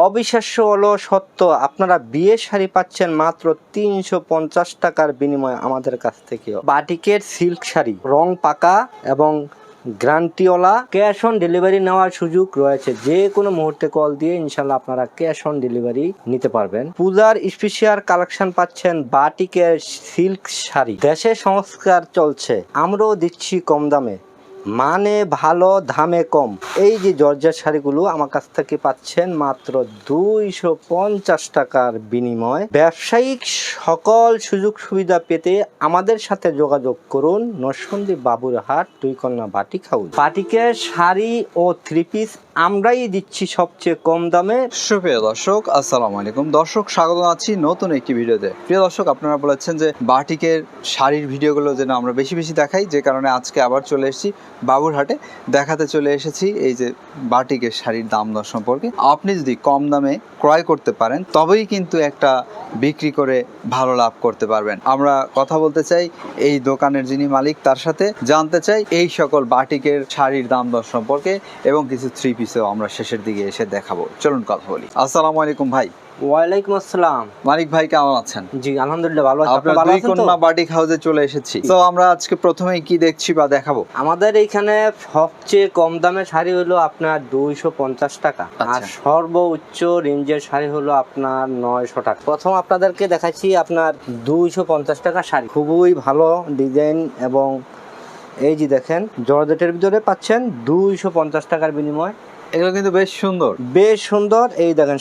অবিশ্বাস্য হলো সত্য, আপনারা বিয়ের শাড়ি পাচ্ছেন মাত্র 350 টাকার বিনিময়ে আমাদের কাছ থেকে। বাটিকের সিল্ক শাড়ি, রং পাকা এবং গ্যারান্টিওয়ালা, ক্যাশ অন ডেলিভারি নেওয়ার সুযোগ রয়েছে। যে কোনো মুহূর্তে কল দিয়ে ইনশাল্লাহ আপনারা ক্যাশ অন ডেলিভারি নিতে পারবেন। পূজার স্পেশাল কালেকশন পাচ্ছেন বাটিকের সিল্ক শাড়ি। দেশে সংস্কার চলছে, আমরাও দিচ্ছি কম দামে, মানে ভালো দামে কম। এই যে জর্জেট শাড়িগুলো আমার কাছ থেকে পাচ্ছেন মাত্র 250 টাকার বিনিময়। ব্যবসায়িক সকল সুযোগ সুবিধা পেতে আমাদের সাথে যোগাযোগ করুন। Narsingdi Baburhat, Duikanya batik house. বাটিকের শাড়ি ও থ্রি পিস আমরাই দিচ্ছি সবচেয়ে কম দামে। সুপ্রিয় দর্শক, আসসালামু আলাইকুম। দর্শক, স্বাগত জানাচ্ছি নতুন একটি ভিডিওতে। প্রিয় দর্শক, আপনারা বলেছেন যে বাটিকের শাড়ির ভিডিওগুলো যেন আমরা বেশি বেশি দেখাই, যে কারণে আজকে আবার চলে এসেছি বাবুরহাটে। দেখাতে চলে এসেছি এই যে বাটিকের শাড়ির দাম দর সম্পর্কে। আপনি যদি কম দামে ক্রয় করতে পারেন তবেই কিন্তু একটা বিক্রি করে ভালো লাভ করতে পারবেন। আমরা কথা বলতে চাই এই দোকানের যিনি মালিক তার সাথে, জানতে চাই এই সকল বাটিকের শাড়ির দাম দর সম্পর্কে এবং কিছু থ্রি পিসও আমরা শেষের দিকে এসে দেখাবো। চলুন কথা বলি। আসসালামু আলাইকুম ভাই। ওয়ালাইকুম আসসালাম। মালিক ভাই, কেমন আছেন? জি আলহামদুলিল্লাহ ভালো আছি। আপনার দুইকন্যা বাটিক হাউসে চলে এসেছি। তো আমরা আজকে প্রথমেই কি দেখছি বা দেখাবো? আমাদের এইখানে সবচেয়ে কম দামের শাড়ি হলো আপনার 250 টাকা, আর সর্বোচ্চ রেঞ্জের শাড়ি হলো আপনার 900 টাকা। প্রথম আপনাদেরকে দেখাচ্ছি আপনার 250 টাকা শাড়ি, খুবই ভালো ডিজাইন এবং এই যে দেখেন জর্জেটের ভিতরে পাচ্ছেন 250 টাকার বিনিময়। এগুলো কিন্তু বেশ সুন্দর, বেশ সুন্দর। এই দেখেন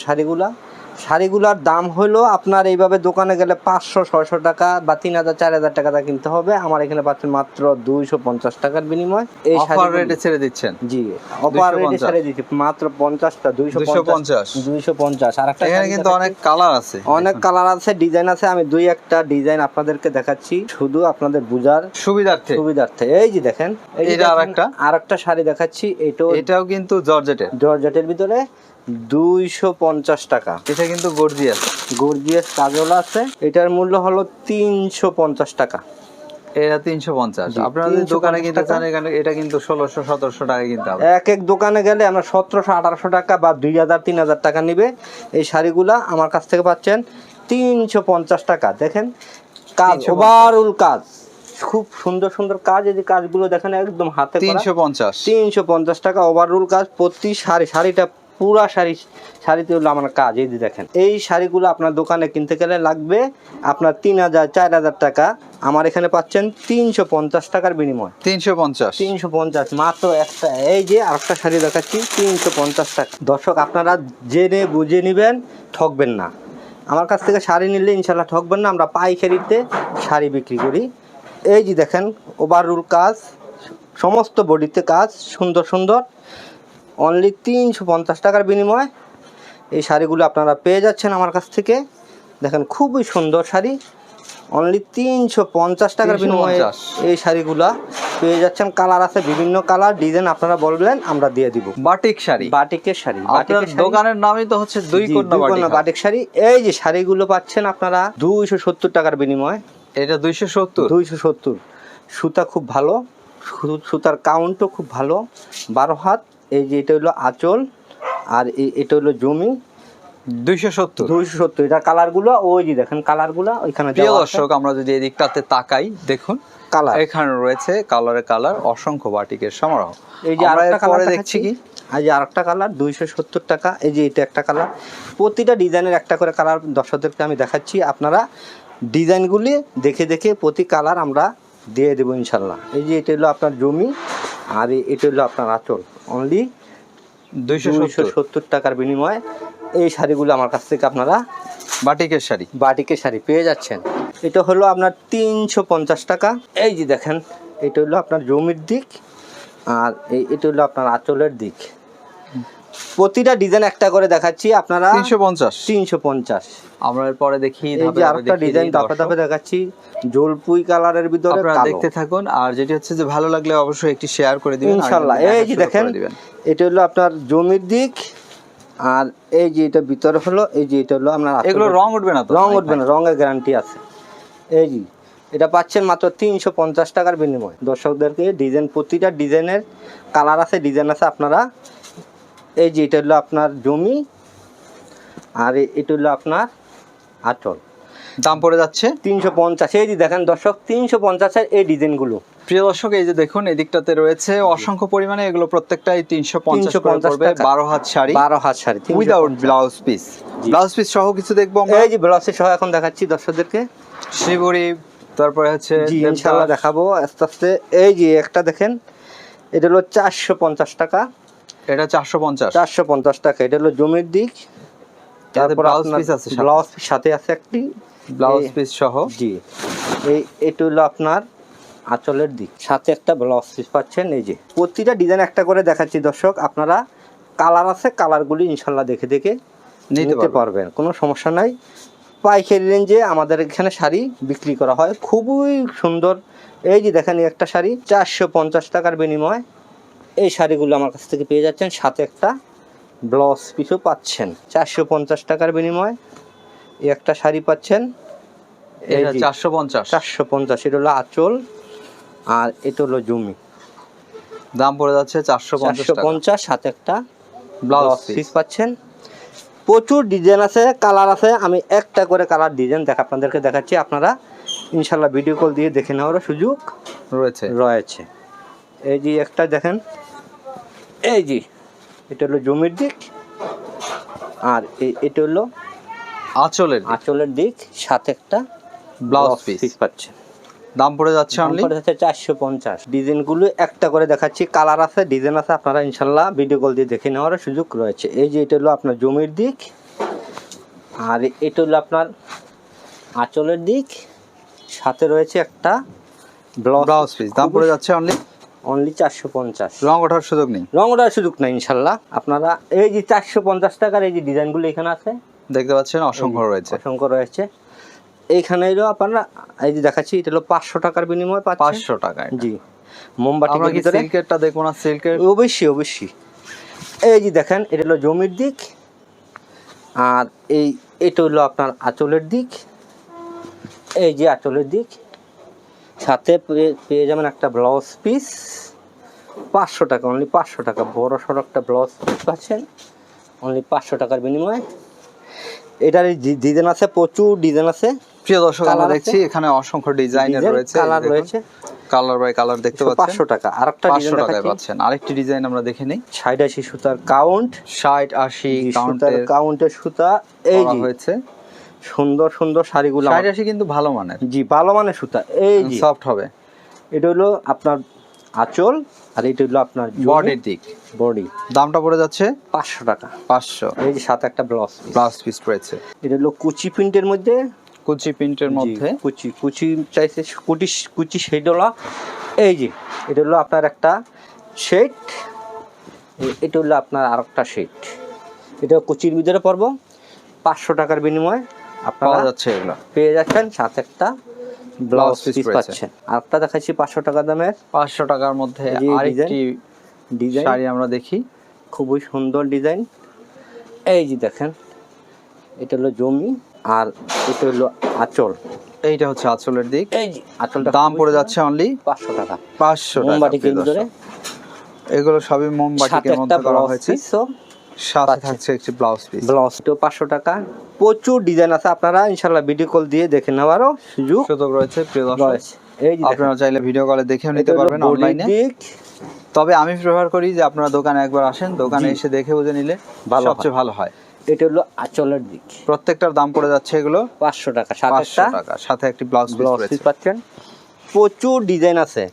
শাড়িগুলার দাম হলো আপনার এইভাবে দোকানে গেলে 500-600 টাকা বা 3000-4000 টাকা কিনতে হবে। আমার এখানে পাচ্ছেন মাত্র 250 টাকার বিনিময়। এই অফার রেটে ছেড়ে দিচ্ছেন? জি, অফার রেটে ছেড়ে দিচ্ছি মাত্র 50টা 250। আর একটা এখানে কিন্তু অনেক কালার আছে, অনেক কালার আছে, ডিজাইন আছে। আমি দুই একটা ডিজাইন আপনাদেরকে দেখাচ্ছি শুধু আপনাদের বুঝার সুবিধার্থে। এই যে দেখেন, এটা আরেকটা শাড়ি দেখাচ্ছি। এটাও কিন্তু জর্জেটের ভিতরে 250 টাকা। এটা কিন্তু গর্জিয়াস কাজল আছে। এটার মূল্য হলো 350 টাকা। এটা 350। আপনাদের দোকানে কিনতে চান এটা কিন্তু 1600-1700 টাকা কিনতে হবে। এক দোকানে গেলে আমরা 1700-1800 টাকা বা 2000-3000 টাকা নিবে। এই শাড়িগুলা আমার কাছ থেকে পাচ্ছেন 350 টাকা। দেখেন কাজ, ওভারঅল কাজ, খুব সুন্দর সুন্দর কাজ। এই যে কাজগুলো দেখেন একদম হাতে করা। 350 টাকা ওভারঅল কাজ। প্রতি শাড়িটা পুরা শাড়িতে হলো আমার কাজ। এই যে দেখেন, এই শাড়িগুলো আপনার দোকানে কিনতে গেলে লাগবে আপনার 3000-4000 টাকা। আমার এখানে পাচ্ছেন 350 টাকার বিনিময়। 350 মাত্র একটা। এই যে আরেকটা শাড়ি দেখাচ্ছি 350 টাকা। দর্শক, আপনারা জেনে বুঝে নেবেন, ঠকবেন না। আমার কাছ থেকে শাড়ি নিলে ইনশাল্লাহ ঠকবেন না। আমরা পাইকারিতে শাড়ি বিক্রি করি। এই যে দেখেন ওভারঅল কাজ, সমস্ত বডিতে কাজ, সুন্দর সুন্দর। অনলি 350 টাকার বিনিময় এই শাড়িগুলো আপনারা পেয়ে যাচ্ছেন আমার কাছ থেকে। দেখেন খুবই সুন্দর শাড়ি, অনলি 350 টাকার বিনিময়ে এই শাড়িগুলা পেয়ে যাচ্ছেন। কালার আছে, বিভিন্ন কালার, ডিজাইন আপনারা বলবেন আমরা দিয়ে দিব। বাটিকের শাড়ি। দোকানের নামই তো হচ্ছে দুইকন্যা বাটিক শাড়ি। এই যে শাড়িগুলো পাচ্ছেন আপনারা 270 টাকার বিনিময়। এটা 270। সুতা খুব ভালো, সুতার কাউন্টও খুব ভালো, 12 হাত। এই যে এটা হলো আঁচল, আর এটা হলো জমি। 270 এটা কালারগুলো। ওই যে দেখেন কালারগুলো ওইখানে। দর্শক, আমরা যদি এদিকটাতে তাকাই, দেখুন কালার এখানে রয়েছে, কালার অসংখ্য বাটিকের সমারোহ। এই যে আরেকটা কালার দেখছি কি, এই যে আরেকটা কালার 270 টাকা। এই যে এটা একটা কালার। প্রতিটা ডিজাইনের একটা করে কালার দর্শকদেরকে আমি দেখাচ্ছি। আপনারা ডিজাইনগুলি দেখে দেখে প্রতি কালার আমরা দিয়ে দেবো ইনশাল্লাহ। এই যে এটা হলো আপনার জমি, আর এটা হলো আপনার আঁচল। অনলি 270 টাকার বিনিময়ে এই শাড়িগুলো আমার কাছ থেকে আপনারা বাটিকের শাড়ি পেয়ে যাচ্ছেন। এটা হলো আপনার 350 টাকা। এই যে দেখেন, এটা হলো আপনার জমির দিক, আর এটা হলো আপনার আঁচলের দিক। প্রতিটা ডিজাইন একটা করে দেখাচ্ছি আপনারা। 350। আমরা এরপরে দেখি। এই যে আরেকটা ডিজাইন ধাপে দেখাচ্ছি, জলপুই কালারের ভিতরে। আপনারা দেখতে থাকুন, আর যেটা হচ্ছে যে ভালো লাগলে অবশ্যই একটি শেয়ার করে দিবেন ইনশাআল্লাহ। এই যে দেখেন, এটা হলো আপনার জমির দিক, আর এই যে এটা ভিতরে হলো, এই যে এটা হলো আপনার। এগুলো রং উঠবে না তো? রং উঠবে না, রঙের গ্যারান্টি আছে। এই যে এটা পাচ্ছেন মাত্র 350 টাকার বিনিময়। দর্শকদেরকে ডিজাইন, প্রতিটা ডিজাইনের কালার আছে, ডিজাইন আছে আপনারা। এই যে এটা হলো আপনার জমি, আর এটা হলো আপনার আঁচল, দাম পড়ে যাচ্ছে 350। এই যে দেখেন দর্শক, 350-এর এই ডিজাইনগুলো। প্রিয় দর্শক, এই যে দেখুন এদিকটাতে রয়েছে অসংখ্য পরিমাণে, এগুলো প্রত্যেকটাই 350 করে 350 পড়বে। টাকা। 12 হাত শাড়ি, 12 হাত sari without blouse piece. Blouse piece সহ কিছু দেখবো আমরা। এই যে ব্লাউজের সহ এখন দেখাচ্ছি দর্শকদেরকে। শিবরি, তারপরে হচ্ছে জি ইনশাআল্লাহ দেখাবো আস্তে আস্তে। এই যে একটা দেখেন, এটা হলো 450 টাকা। এটা 450 450 টাকা। এটা হলো জমির দিক। তারপর ব্লাউজ আপনার পিস আছে, ব্লাউজ পিস সাথে আছে একটি ব্লাউজ পিস সহ। জি এটা হলো আপনার আঁচলের দিক, সাথে একটা ব্লাউজ পিস পাচ্ছেন। এই যে প্রতিটা ডিজাইন একটা করে দেখাচ্ছি দর্শক, আপনারা কালার আছে, কালারগুলি ইনশাল্লাহ দেখে দেখে নিতে পারবেন, কোনো সমস্যা নাই। পাইকারি রেঞ্জে আমাদের এখানে শাড়ি বিক্রি করা হয়, খুবই সুন্দর। এই যে দেখেন একটা শাড়ি 450 টাকার বিনিময়ে এই শাড়িগুলো আমার কাছ থেকে পেয়ে যাচ্ছেন, সাথে একটা ব্লাউজ পিসও পাচ্ছেন। 450 টাকার বিনিময়ে এই একটা শাড়ি পাচ্ছেন। এটা 450। 450 এটা হলো আঁচল, আর এটা হলো জমি। দাম পড়ে যাচ্ছে 450, সাথে একটা ব্লাউজ পিস পিস পাচ্ছেন। প্রচুর ডিজাইন আছে, কালার আছে। আমি একটা করে কালার ডিজাইন আপনাদেরকে দেখাচ্ছি, আপনারা ইনশাল্লাহ ভিডিও কল দিয়ে দেখে নেওয়ার সুযোগ রয়েছে। এই যে একটা দেখেন, এই যে এটা হলো জমির দিক, আর এটা হলো আঁচলের দিক, সাথে একটা ব্লাউজ পিস পাচ্ছেন। দাম পড়ে যাচ্ছে অনলি 450। ডিজাইনগুলো একটা করে দেখাচ্ছি, কালার আছে, ডিজাইন আছে, আপনারা ইনশাল্লাহ ভিডিও কল দিয়ে দেখে নেওয়ার সুযোগ রয়েছে। এই যে এটা হলো আপনার জমির দিক, আর এটা হলো আপনার আঁচলের দিক, সাথে রয়েছে একটা ব্লাউজ পিস। দাম পড়ে যাচ্ছে অনলি 450। রং ওঠার সুযোগ নেই, রং ওঠার সুযোগ নাই ইনশাল্লাহ। আপনারা এই যে 450 টাকার এই যে ডিজাইনগুলো এখানে আছে, দেখতে পাচ্ছেন অসংখ্য রয়েছে। এইখানে এলো আপনারা, এই যে দেখাচ্ছি, এটা হলো 500 টাকার বিনিময়ে 500 টাকা। জি মোমবাতি ভিতরে সিল্কেরটা দেখবো না? সিল্কের অবশ্যই। এই যে দেখেন, এটা হলো জমির দিক, আর এটা হলো আপনার আঁচলের দিক। এই যে আঁচলের দিক, সাথে পেয়ে যাবেন একটা ব্লাউজ পিস। 500 টাকা, অনলি 500 টাকা। বড় সড়ো একটা ব্লাউজ পিস পাচ্ছেন অনলি 500 টাকার বিনিময়ে। এটার ডিজাইন আছে, প্রচুর ডিজাইন আছে। প্রিয় দর্শক, আমরা দেখছি এখানে অসংখ্য ডিজাইনের রয়েছে, কালার রয়েছে, কালার বাই কালার দেখতে পাচ্ছেন। 500 টাকা। আরেকটা ডিজাইন দেখাচ্ছি, পাচ্ছেন। আরেকটি ডিজাইন আমরা দেখে নেই। 60-80 সুতার কাউন্ট, 60-80 কাউন্টের সুতা। এই যে হয়েছে সুন্দর সুন্দর শাড়িগুলো, 60-80 কিন্তু ভালো মানের। জি ভালো মানের সুতা। এই যে সফট হবে। এটা হলো আপনার আঁচল, আর এটা হলো আপনার বডির দিক। বডি। দামটা পড়ে যাচ্ছে 500 টাকা। 500। এই যে সাথে একটা ব্লাউজ পিস রয়েছে। এটা হলো কুচি প্রিন্টের মধ্যে, কুচি প্রিন্টের মধ্যে কুচি চাইছে, কুচি শেডওয়ালা। এই যে এটা হলো আপনার একটা শেড, এটা হলো আপনার আরেকটা শেড। এটা কুচির ভিতরে পড়বো। 500 টাকার বিনিময়ে আপনারা পেয়ে যাচ্ছেন, সাথে একটা ব্লাউজ পিস পাচ্ছেন। আরেকটা দেখাচ্ছি 500 টাকা দামের। 500 টাকার মধ্যে আরেকটি ডিজাইন শাড়ি আমরা দেখি, খুবই সুন্দর ডিজাইন। এই যে দেখেন, এটা হলো জমি, আর এটা হলো আঁচল। এইটা হচ্ছে আঁচলের দিক। এই যে আঁচলটা দাম পড়ে যাচ্ছে অনলি 500 টাকা। 500 টাকা। মোমবাতিকের ভিতরে এগুলো সবই মোমবাতিকের মধ্যে করা হয়েছে, সাথে থাকছে একটি ব্লাউজ পিস। ব্লাউজটা 500 টাকা। প্রচুর ডিজাইন আছে, আপনারা ইনশাআল্লাহ ভিডিও কল দিয়ে দেখে নেওয়ারও সুযোগ রয়েছে। প্রিয় দর্শক, এই যে আপনারা চাইলে ভিডিও কলে দেখেও নিতে পারবেন অনলাইনে। তবে আমি প্রেফার করি যে আপনারা দোকানে একবার আসেন, দোকানে এসে দেখে বুঝে নিলে সবচেয়ে ভালো হয়। এটা হলো আঁচলের দিক। প্রত্যেকটার দাম পড়ে যাচ্ছে এগুলো 500 টাকা, সাথে একটি ব্লাউজ পিস পাচ্ছেন। প্রচুর ডিজাইন আছে,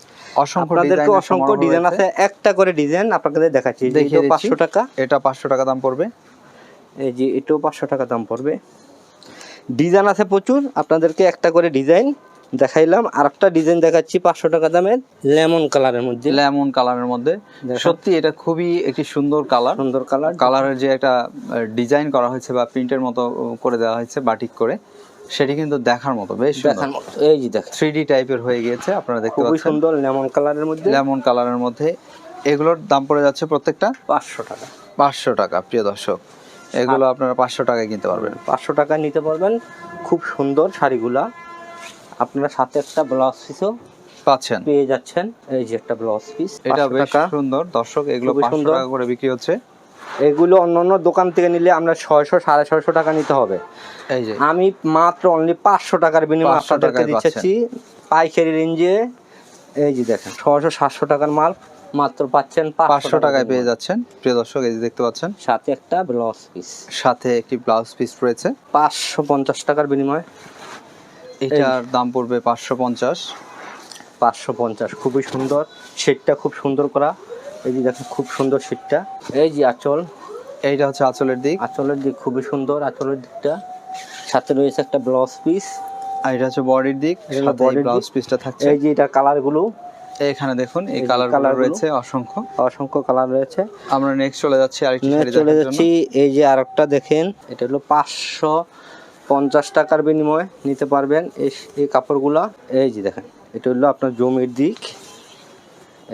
অসংখ্য ডিজাইন আছে। একটা করে ডিজাইন আপনাদের দেখাচ্ছি। এটা 500 টাকা, এটা 500 টাকা দাম পড়বে। এই যে এটাও 500 টাকা দাম পড়বে। ডিজাইন আছে প্রচুর, আপনাদেরকে একটা করে ডিজাইন দেখাইলাম। আরেকটা ডিজাইন দেখাচ্ছি 500 টাকা দামের, লেমন কালারের মধ্যে। সত্যি এটা খুবই একটি সুন্দর কালারের যে একটা ডিজাইন করা হয়েছে বা প্রিন্টের মতো করে দেওয়া হয়েছে বাটিক করে, সেটি কিন্তু দেখার মতো, বেশ সুন্দর। এই যে দেখেন 3D টাইপের হয়ে গিয়েছে, আপনারা দেখতে পাচ্ছেন। খুবই সুন্দর লেমন কালারের মধ্যে। এগুলোর দাম পড়ে যাচ্ছে প্রত্যেকটা 500 টাকা। 500 টাকা। প্রিয় দর্শক, এগুলো আপনারা 500 টাকায় কিনতে পারবেন। 500 টাকায় নিতে পারবেন। খুব সুন্দর শাড়িগুলা। আপনারা সাথে একটা ব্লাউজ পিসও পেয়ে যাচ্ছেন। এই যে একটা ব্লাউজ পিস, এটা বেশ সুন্দর দর্শক। এগুলো 500 টাকা করে বিক্রি হচ্ছে। এগুলো অন্য অন্য দোকান থেকে নিলে আমরা 600 650 টাকা নিতে হবে। এই যে আমি মাত্র অনলি 500 টাকার বিনিময়ে 500 আপনাদেরকে টাকায় দিচ্ছি পাইকারি রেঞ্জে। এই যে দেখেন 600 700 টাকার মাল মাত্র পাচ্ছেন 500 টাকায় পেয়ে যাচ্ছেন প্রিয় দর্শক। এই যে দেখতে পাচ্ছেন সাথে একটা ব্লাউজ পিস, সাথে একটি ব্লাউজ পিস রয়েছে 550 টাকার বিনিময়ে। এটার দাম পড়বে 550। 550 খুবই সুন্দর, শেডটা খুব সুন্দর করা। এই যে দেখেন খুব সুন্দর শেডটা। এই যে আঁচল, এইটা হচ্ছে আঁচলের দিক। আঁচলের দিক খুবই সুন্দর, আঁচলের দিকটা সাথে রয়েছে একটা ব্লাউজ পিস। আর এটা হচ্ছে বডির দিক, এটা সাথে বডির ব্লাউজ দিক। পিসটা থাকছে। এই যে এটা কালারগুলো, এখানে দেখুন এই এই যে কালারগুলো কালারগুলো। রয়েছে অসংখ্য। অসংখ্য কালার রয়েছে। আমরা নেক্সট চলে যাচ্ছি আরেকটি শাড়ি চলে দেখার যাচ্ছি। জন্য। এই যে আরেকটা দেখেন, এটা হলো 550 টাকার বিনিময়ে নিতে পারবেন এই কাপড়গুলা। এই যে দেখেন এটা হলো আপনার জমির দিক।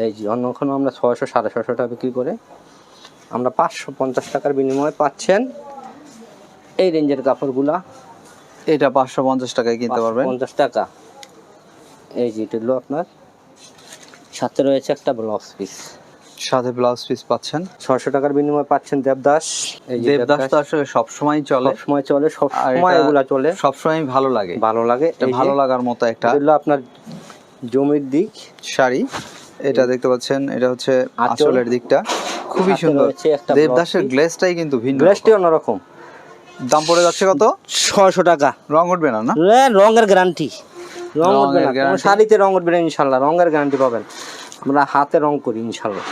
এই যে অন্যখানে আমরা 600 650 টাকা বিক্রি করে আমরা 550 টাকার বিনিময়ে পাচ্ছেন এই রেঞ্জের কাপড়গুলা। এটা 550 টাকায় কিনতে পারবেন। 50 টাকা। এই যে এটা হলো আপনার সাথে রয়েছে একটা ব্লাউজ পিস, সাথে ব্লাউজ পিস পাচ্ছেন 600 টাকার বিনিময়ে পাচ্ছেন দেবদাস। এই যে দেবদাস তো আসলে সবসময় চলে, সবসময় চলে, আর সবসময় এটা এগুলা চলে, সবসময় ভালো লাগে। ভালো লাগে। এটা এই যে ভালো লাগার মতো একটা এটা হলো আপনার জমির দিক শাড়ি। এটা দেখতে পাচ্ছেন, এটা হচ্ছে আঁচল। আঁচলের দিকটা খুবই সাথে সুন্দর। রয়েছে একটা দেবদাসের ব্লাউজ পিস। গ্লেজটাই কিন্তু ভিন্ন গ্লেসটি রকম। অন্যরকম। দাম পড়ে যাচ্ছে কত? 600 টাকা। রং উঠবে না? না, রঙের গ্যারান্টি, রং উঠবে না, রঙের কোনো guarantee। শাড়িতে রং উঠবে না ইনশাল্লাহ, রঙের গ্যারান্টি পাবেন। আমরা হাতে রং করি ইনশাল্লাহ।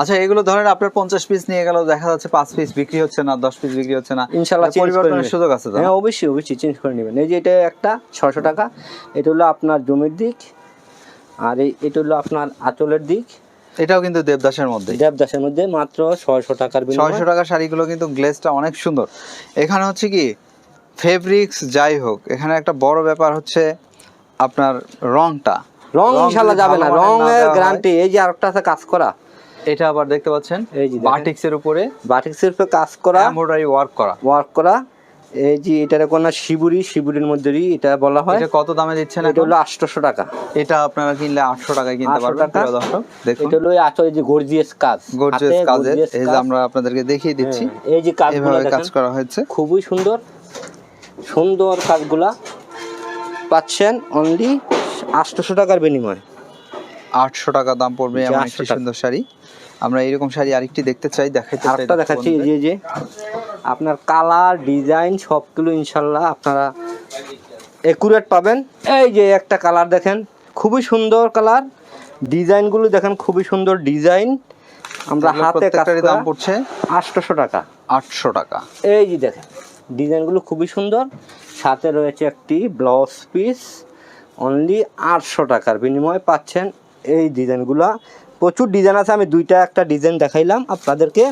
আচ্ছা, এগুলো ধরেন আপনার 50 পিস নিয়ে গেল, দেখা যাচ্ছে 5 পিস বিক্রি হচ্ছে না, 10 পিস বিক্রি হচ্ছে না, ইনশাল্লাহ এটা চেঞ্জ করে পরিবর্তনের নেবেন। সুযোগ আছে তো? হ্যাঁ অবশ্যই অবশ্যই চেঞ্জ করে নেবেন। এই যে এটা একটা 600 টাকা, এটা হলো আপনার জমির দিক। আর এটা হলো আপনার আঁচলের দিক, এটাও কিন্তু দেবদাসের মধ্যে। দেবদাসের মধ্যে মাত্র 600 টাকার বিনিময়ে। 600 টাকা শাড়িগুলো কিন্তু গ্লেজটা অনেক সুন্দর। এখানে হচ্ছে কি ফেব্রিক্স যাই হোক, এখানে একটা বড় ব্যাপার হচ্ছে আপনার রংটা। রং ইনশাল্লাহ যদি যাবে ভালো না, মানের রঙের দেওয়া হয়- গ্যারান্টি। এই যে আরেকটা আছে কাজ করা, এটা আবার দেখতে পাচ্ছেন এই যে দেখেন। বাটিক্সের উপরে বাটিক্সের উপরে কাজ করা, এমব্রয়ডারি ওয়ার্ক করা। ওয়ার্ক করা। এই যে এটার কোনো শিবুরির মধ্যেই এটা বলা হয়। এটা কত দামে দিচ্ছেন এটা এখন? হলো 800 টাকা। এটা আপনারা কিনলে 800 টাকায় কিনতে 800 পারবেন টাকা। প্রিয় দর্শক। দেখুন এটা হলো আঁচলের যে গর্জিয়াস কাজ, গর্জিয়াস হাতে কাজের, gorgeous এই যে কাজ। আমরা আপনাদেরকে দেখিয়ে দিচ্ছি হ্যাঁ, এই যে কাজগুলো এভাবে কাজ দেখেন করা হয়েছে। খুবই সুন্দর সুন্দর কাজগুলা পাচ্ছেন অনলি 800 টাকার বিনিময়ে। 800 টাকা দাম পড়বে এমন 800 একটি টাকা। সুন্দর শাড়ি। আমরা এরকম শাড়ি আরেকটি দেখতে চাই, দেখাইতে চাই। আরেকটা দেখাচ্ছি, এই যে আপনার কালার ডিজাইন সবগুলো ইনশাল্লাহ আপনারা একুরেট পাবেন। এই যে একটা কালার দেখেন খুবই সুন্দর কালার, ডিজাইনগুলো দেখেন খুবই সুন্দর ডিজাইন। আমরা এগুলো হাতে কাজ প্রত্যেকটারই করা দাম পড়ছে 800 টাকা। 800 টাকা। এই যে দেখেন ডিজাইনগুলো খুবই সুন্দর, সাথে রয়েছে একটি ব্লাউজ পিস। অনলি 800 টাকার বিনিময়ে পাচ্ছেন এই ডিজাইনগুলা। প্রচুর ডিজাইন আছে, আমি একটা ডিজাইন দেখাইলাম আপনাদেরকে।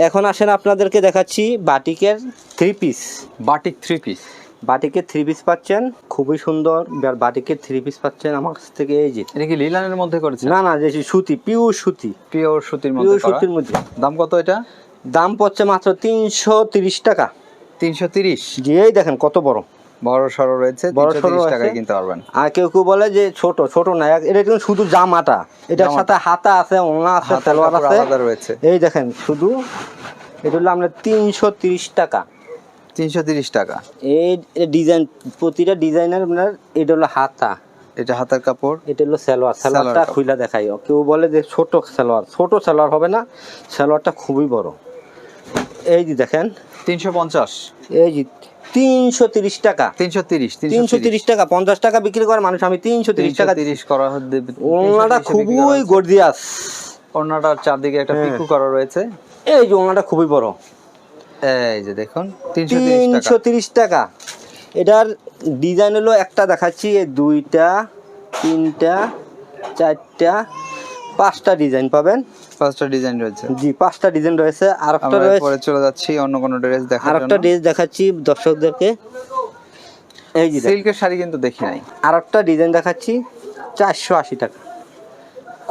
এখন আসেন আপনাদেরকে দেখাচ্ছি বাটিকের 3 পিস। Batik 3 piece. বাটিকের 3 পিস পাচ্ছেন খুবই সুন্দর। বাটিকের 3 পিস পাচ্ছেন আমার কাছ থেকে। এই যে এটা কি লিলানের মধ্যে করেছে? না না, যে সুতি, পিওর সুতি, পিওর সুতির মধ্যে পিওর করা। সুতির মধ্যে। দাম কত এটা? দাম পড়ছে মাত্র 330 টাকা। 330। জি এই দেখেন কত বড়, বড় সরো রয়েছে, বড় সড়ো 330 আছে। টাকায় কিনতে পারবেন। আর কেউ কেউ বলে যে ছোট, ছোট না, এটা কিন্তু শুধু জামাটা, এটার সাথে হাতা আছে, ওনা আছে, হাতার সালোয়ার কাপড় আছে। আলাদা রয়েছে। এই দেখেন শুধু এটা হলো আমরা 330 টাকা। 330 টাকা। এই ডিজাইন, প্রতিটা ডিজাইনের আপনার এটা হলো হাতা, এটা হাতার কাপড়, এটা হলো সালোয়ার। সালোয়ারটা কাপড়। খুইলা দেখাই। কেউ বলে যে ছোট সালোয়ার, ছোট সালোয়ার হবে না, সালোয়ারটা খুবই বড়। এই যে দেখেন 350। এই যে 330 টাকা। 330 টাকা, 50 টাকা বিক্রি করে মানুষ, আমি 330 টাকা। 330 করা দেবে। ওনাটা খুবই গর্জিয়াস। ওনাটার চারদিকে একটা পিকু করা রয়েছে। এই যে ওনাটা খুবই বড়। এই যে দেখুন 330 টাকা। 330 টাকা। এটার ডিজাইন হলো একটা দেখাচ্ছি, 2টা 3টা 4টা 5টা ডিজাইন পাবেন। 5টা ডিজাইন রয়েছে। জি 5টা ডিজাইন রয়েছে। আরেকটা আমরা রয়েছে, পরে চলে যাচ্ছি অন্য কোন ড্রেস দেখার জন্য। আরেকটা ড্রেস দেখাচ্ছি দর্শকদেরকে। এই যে সিল্কের শাড়ি কিন্তু দেখি নাই। আরেকটা ডিজাইন দেখাচ্ছি 480 টাকা,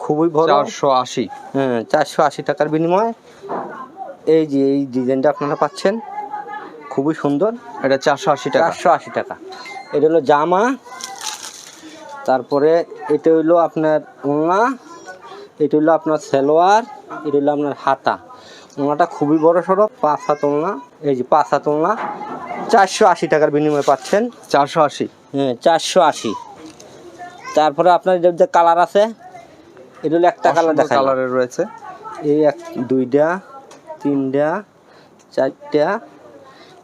খুবই বড়। 480। হ্যাঁ 480 টাকার বিনিময়ে এই যে এই ডিজাইনটা আপনারা পাচ্ছেন, খুবই সুন্দর। এটা 480 টাকা। 480 টাকা। এটা হলো জামা, তারপরে এটা হলো আপনার ওড়না, এটা হলো আপনার সালোয়ার, এটা হলো আপনার হাতা। ওনাটা খুবই বড় সড়ো, 5 হাত ওলনা। এই যে 5 হাত ওলনা, 480 টাকার বিনিময়ে পাচ্ছেন। 480। হ্যাঁ 480। তারপরে আপনার যে কালার আছে, এটা হলো একটা কালার দেখা কালারের রয়েছে। এই 2টা 3টা 4টা,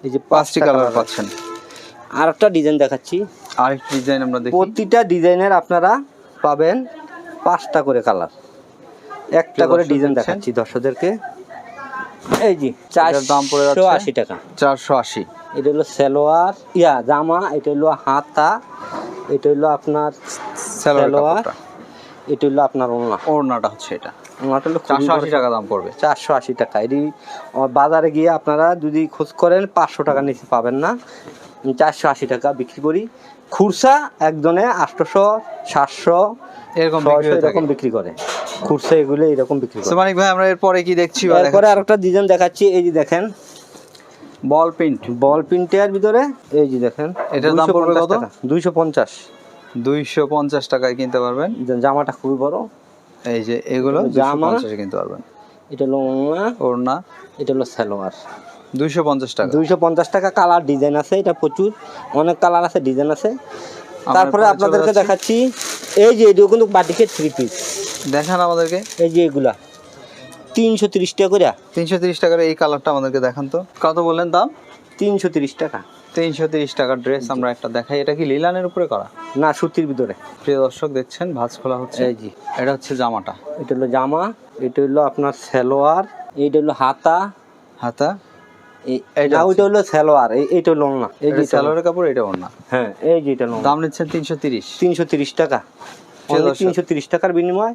এই যে 5টি কালার পাচ্ছেন। আর একটা ডিজাইন দেখাচ্ছি। আরেকটা ডিজাইন আমরা দেখি। প্রতিটা ডিজাইনের আপনারা পাবেন 5টা করে কালার, একটা করে ডিজাইন দেখাচ্ছি দর্শকদেরকে। এই যে দাম পড়ে যাচ্ছে 480 টাকা। 480। এটা হলো সালোয়ার জামা, এটা হলো হাতা, এটা হলো আপনার সালোয়ার, এটা হলো আপনার ওড়না। ওড়নাটা হচ্ছে এটা। ওড়নাটা হলো 480 টাকা দাম পড়বে। 480 টাকা। এটি বাজারে গিয়ে আপনারা যদি খোঁজ করেন 500 টাকার নিচে পাবেন না। 480 টাকা বিক্রি করি। খুরসা একজনে 800 700 এরকম বিক্রি করে। খুরসা এগুলো এরকম বিক্রি করে। মানিক ভাই, আমরা এরপরে কি দেখছি? এরপরে আরেকটা ডিজাইন দেখাচ্ছি। এই যে দেখেন বল প্রিন্টের ভিতরে, এই যে দেখেন এটার দাম পড়বে কত? 250। 250 টাকায় কিনতে পারবেন। জামাটা খুবই বড়। এই যে এগুলো জামা 250 কিনতে পারবেন। এটা হলো ওড়না, এটা হলো সালোয়ার। 250 টাকা। 250 টাকা। কালার ডিজাইন আছে, এটা প্রচুর অনেক কালার আছে, ডিজাইন আছে। তারপরে আপনাদেরকে দেখাচ্ছি এই যে এগুলো কিন্তু বাটিকের 3 পিস। দেখান আমাদেরকে। এই যে এগুলা 330 টাকা করে। 330 টাকার এই কালারটা আমাদেরকে দেখান তো। কত বললেন দাম? 330 টাকা। 330 টাকার ড্রেস আমরা একটা দেখাই। এটা কি লিলানের উপরে করা? না, সুতির ভিতরে। প্রিয় দর্শক দেখছেন ভাঁজ খোলা হচ্ছে। এই যে এটা হচ্ছে জামাটা। এটা হলো জামা, এটা হলো আপনার সালোয়ার, এইটা হলো হাতা। ওইটা হলো সালোয়ার, এইটা হলো ওড়না। এই যে সালোয়ারের কাপড়, এটা ওড়না। হ্যাঁ, এই যে এটা দাম নিচ্ছেন 330। 330 টাকা। 330 টাকার বিনিময়ে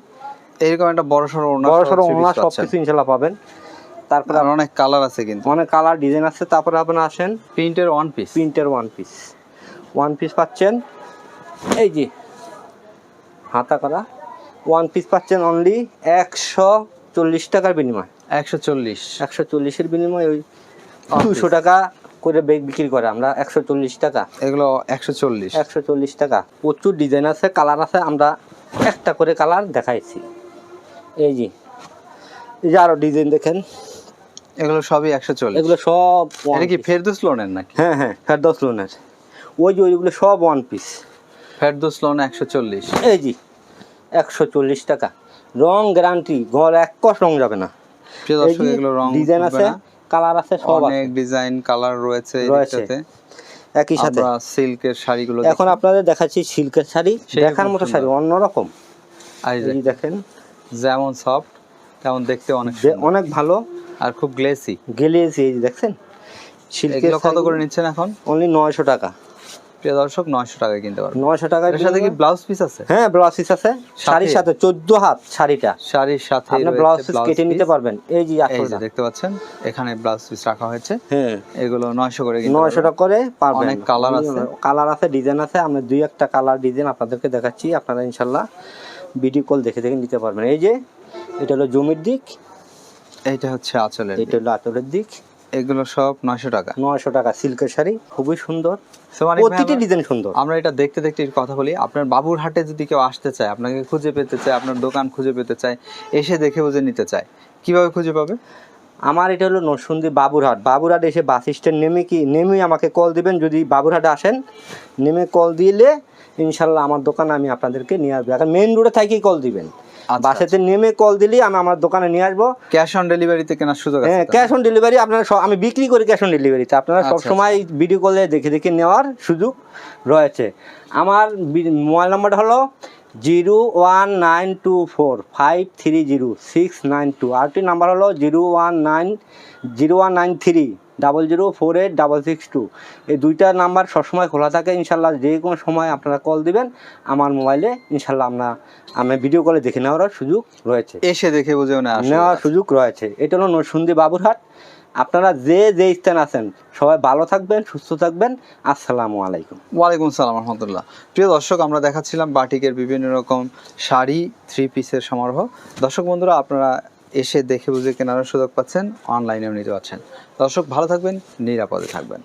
এরকম একটা বড়সড় ওড়না সবকিছু ইনশাআল্লাহ পাবেন। তারপরে অনেক কালার আছে, কিন্তু অনেক কালার ডিজাইন আছে। তারপরে আপনারা আসেন প্রিন্টের ওয়ান পিস পাচ্ছেন। এই যে হাতা করা ওয়ান পিস পাচ্ছেন অনলি 140 টাকার বিনিময়ে। 140 এর বিনিময়ে ওই 200 টাকা করে বিক্রি করে আমরা। 140 টাকা এগুলো। 140 টাকা। প্রচুর ডিজাইন আছে, কালার আছে। আমরা একটা করে কালার দেখাইছি। এই যে আরো ডিজাইন দেখেন, এগুলো সবই 140। এগুলো সব এটা কি ফেরদৌস লোনের নাকি? হ্যাঁ ফেরদৌস লোনের। ওইগুলো সব ওয়ান পিস। ফেরদৌস লোন 140। এই যে 140 টাকা। রং গ্যারান্টি, ঘর এক কষ রং যাবে না। এগুলো রং ডিজাইন আছে, কালার আছে, সব অনেক ডিজাইন কালার রয়েছে এটাতে। একই সাথে আমরা সিল্কের শাড়িগুলো এখন আপনাদের দেখাচ্ছি। সিল্কের শাড়ি দেখার মতো শাড়ি, অন্যরকম। এই দেখেন, যেমন সফট তেমন দেখতে অনেক ভালো আর খুব গ্লেসি। এই যে দেখছেন সিল্কের। কত করে নিচ্ছেন এখন? অনলি 900 টাকা। প্রিয় দর্শক, 900 টাকায় কিনতে পারবেন। 900 টাকায়। এর সাথে কি ব্লাউজ পিস আছে? হ্যাঁ, ব্লাউজ পিস আছে। শাড়ির সাথে 14 হাত শাড়ির সাথে আপনি ব্লাউজ পিস কেটে নিতে পারবেন। এই যে দেখতে পাচ্ছেন এখানে ব্লাউজ পিস রাখা হয়েছে। হ্যাঁ, এগুলো 900 করে 900 টাকা করে পাবেন। অনেক কালার আছে, ডিজাইন আছে। আমরা দুই একটা কালার ডিজাইন আপনাদেরকে দেখাচ্ছি। আপনারা ইনশাআল্লাহ ভিডিও কল দেখে নিতে পারবেন। এই যে এটা হলো জমির দিক, এইটা হচ্ছে আঁচলের, এটা হলো আঁচলের দিক। এগুলো সব 900 টাকা। 900 টাকা সিল্কের শাড়ি, খুবই সুন্দর, প্রতিটি ডিজাইন সুন্দর। আমরা এটা দেখতে কথা বলি। আপনার বাবুরহাটে যদি কেউ আসতে চায়, আপনাকে খুঁজে পেতে চায়, আপনার দোকান খুঁজে পেতে চায়, এসে দেখে বুঝে নিতে চায়, কিভাবে খুঁজে পাবে? আমার এটা হলো নরসিংদী বাবুরহাট এসে বাস স্ট্যান্ড নেমে আমাকে কল দিবেন। যদি বাবুরহাটে আসেন, নেমে কল দিলে ইনশাল্লাহ আমার দোকানে আমি আপনাদেরকে নিয়ে আসবো। এখন মেইন রোডে থাকি কল দিবেন। বাসেতে নেমে কল দিলেই আমি আমার দোকানে নিয়ে আসবো। ক্যাশ অন ডেলিভারিতে কেনার সুযোগ আছে? হ্যাঁ, ক্যাশ অন ডেলিভারি। আপনারা আমি বিক্রি করি ক্যাশ অন ডেলিভারিতে। আপনারা সবসময় ভিডিও কলে দেখে নেওয়ার সুযোগ রয়েছে। আমার মোবাইল নাম্বারটা হলো 01924530692। আরেকটি নাম্বার হলো 019309300486662। এই দুইটা নাম্বার সবসময় খোলা থাকে। ইনশাল্লাহ যে কোনো সময় আপনারা কল দিবেন আমার মোবাইলে, ইনশাল্লাহ আমি ভিডিও কলে দেখে নেওয়ার সুযোগ রয়েছে। এসে দেখে বুঝে নেওয়ার সুযোগ রয়েছে। এটা হলো নরসিংদী বাবুরহাট। আপনারা যে স্থান আছেন সবাই ভালো থাকবেন, সুস্থ থাকবেন। আসসালামু আলাইকুম। ওয়ালাইকুম সালাম রহমতুল্লাহ। প্রিয় দর্শক, আমরা দেখাচ্ছিলাম বাটিকের বিভিন্ন রকম শাড়ি, 3 পিসের সমারোহ। দর্শক বন্ধুরা, আপনারা এসে দেখে বুঝে কেনার সুযোগ পাচ্ছেন, অনলাইনেও নিতে পারছেন। দর্শক ভালো থাকবেন, নিরাপদে থাকবেন।